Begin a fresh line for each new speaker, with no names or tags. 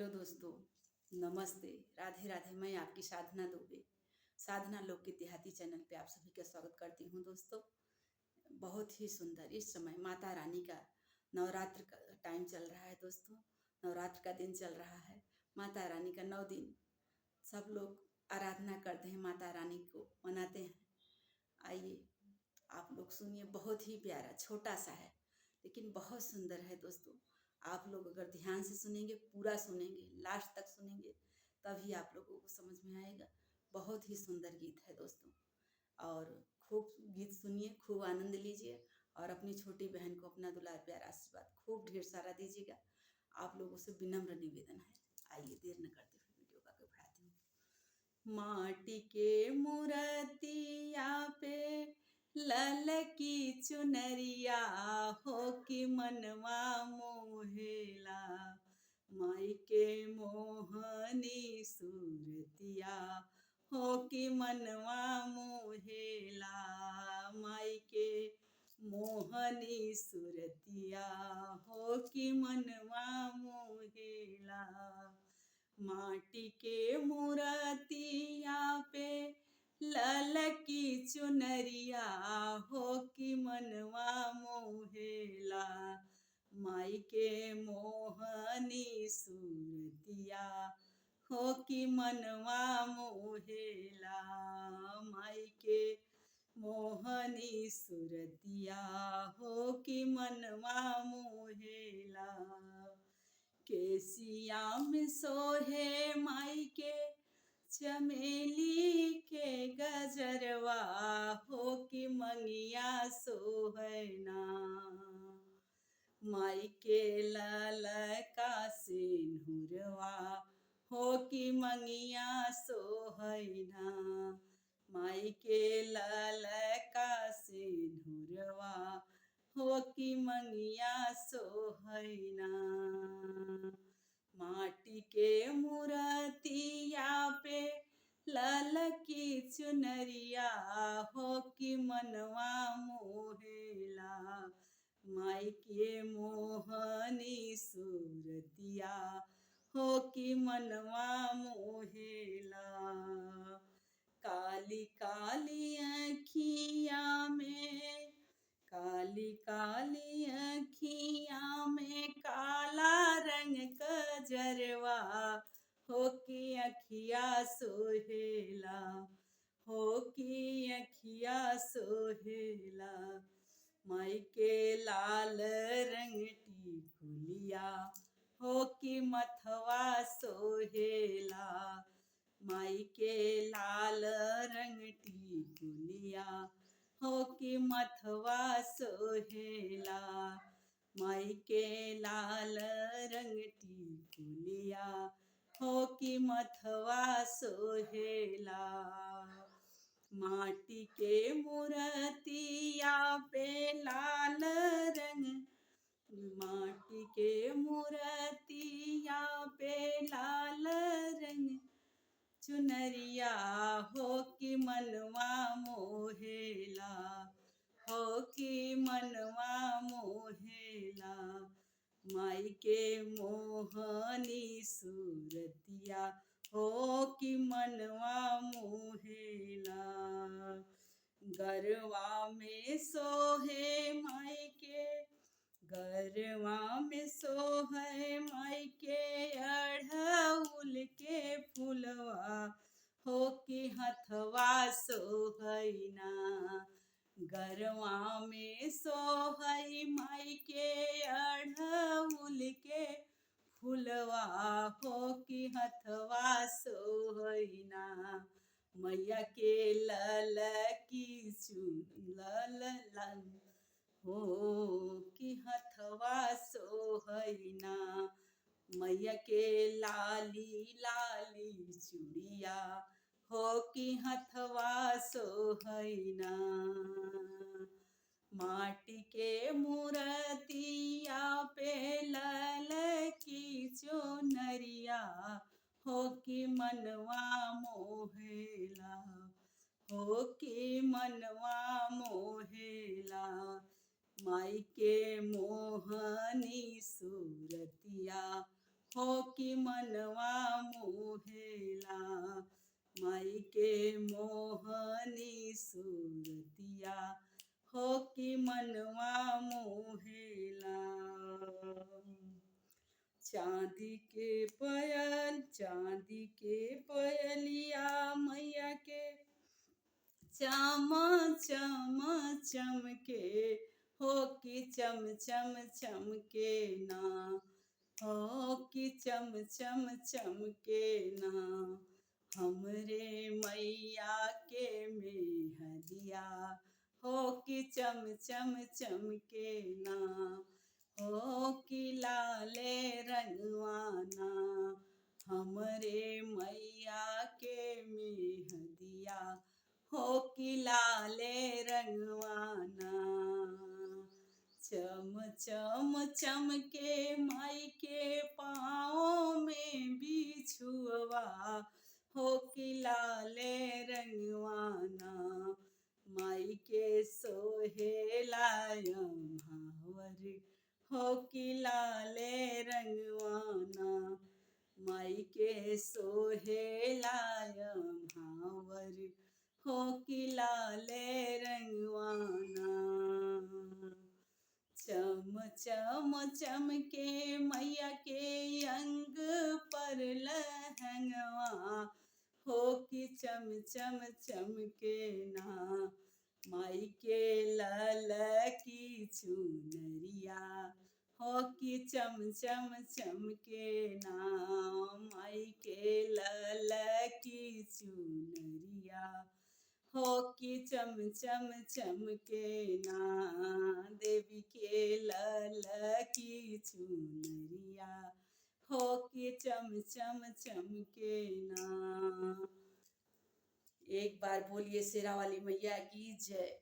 Hello दोस्तों, नमस्ते, राधे राधे। मैं आपकी साधना दुबे, साधना लोक के देहाती चैनल पे आप सभी का स्वागत करती हूँ। दोस्तों, बहुत ही सुंदर इस समय माता रानी का नवरात्र का टाइम चल रहा है। दोस्तों, नवरात्र का दिन चल रहा है। माता रानी का 9 दिन सब लोग आराधना करते हैं, माता रानी को मनाते हैं। आइए आप लोग सुनिए, बहुत ही प्यारा छोटा सा है लेकिन बहुत सुंदर है। दोस्तों, आप लोग अगर ध्यान से सुनेंगे, पूरा सुनेंगे, लास्ट तक सुनेंगे, तभी आप लोगों को समझ में आएगा। बहुत ही सुंदर गीत है दोस्तों, और खूब गीत सुनिए, खूब आनंद लीजिए और अपनी छोटी बहन को अपना दुलार प्यार आशीर्वाद खूब ढेर सारा दीजिएगा। आप लोगों से विनम्र निवेदन है। आइए देर न करते हुए वीडियो का आगे बढ़ाती हूँ। माटी के मूर्तिया पे ललकी चुनरिया हो कि मनवा मोहेला, माई के मोहनी सूरतिया हो कि मनवा मोहेला, माई के मोहनी सूरतिया हो कि मनवा मोहेला। माटी के मूर्तिया पे ललकी चुनरिया हो कि मनवा मोहेला, माई के मोहनी सूरतिया हो कि मनवा मोहेला, माई के मोहनी सूरतिया हो कि मनवा मोहेला। केसिया में सोहे माई के चमेली के गजरवा हो कि मंगिया सोहना, माई के ललका सिंदूरवा हो कि मंगिया सोहना, माई के ललका सिंदूरवा हो कि मंगिया सोहना। माटी के मूर्तिया पे ललकी चुनरिया हो कि मनवा मोहेला, माई के मोहनी सूरतिया हो कि मनवा मोहेला। काली काली अखिया में, काली काली अखिया में काला रंग कजरवा हो कि अखिया सोहेला, हो कि अखिया सोहेला, माई के लाल रंग टिकुलिया हो कि मथवा सोहेला, माई के लाल रंग टिकुलिया हो कि मथवा सोहेला, माई के लाल रंग टिकुलिया हो कि मथवा सोहेला। माटी के मूर्तिया पे लाल रंग, माटी के मूर्तिया पे लाल रंग चुनरिया हो कि मनवा मोहेला, हो कि मनवा मोहेला, माई के मोहनी सूरतिया हो कि मनवा मोहेला। गरवा में सोहे माई के, गरवा में सोहे माई के अढ़उल के फुलवा हो कि हथवा सोहैना, गरवा में सोहई माई के अढ़उल के फुलवा हो कि हथवा सोहैना, मैया के ललकी लल हो कि हथवा सोहैना, मैया के लाली लाली चूड़िया हो कि हथवा सोहैना। माटी के मूर्तिया पे ललकी चुनरिया हो कि मनवा मोहेला, हो कि मनवा मोहेला, माई के मोहनी सूरतिया हो कि मनवा मोहेला माई के मोहनी सूरतिया हो कि मनवा मोहेला। चांदी के पयलिया मैया के चम चम चमके हो कि चम चम चमके ना हो कि चम चम चमके ना हमरे मैया के मेहदिया हो कि चम चम चमके ना हो कि लाले रंगवाना हमरे मैया के मेहदिया हो कि लाले रंगवाना। चम चम चमके माई के पाँव में बिछुआ हो कि लाले रंगवाना माई के सोहेला भावर हो कि लाले रंगवाना माई के सोहेला भावर हो कि लाले रंगवाना। चम चम चमके मैया के अंग पर लहंगवा हो कि चम चम चमके ना माई के लल की चुनरिया हो कि चम चम चमके ना माई के लल की चुनरिया हो कि चम चम चमके ना देवी के लल की चुनरिया हो कि चम चम चमके ना। एक बार बोलिए शेरा वाली मैया की जय।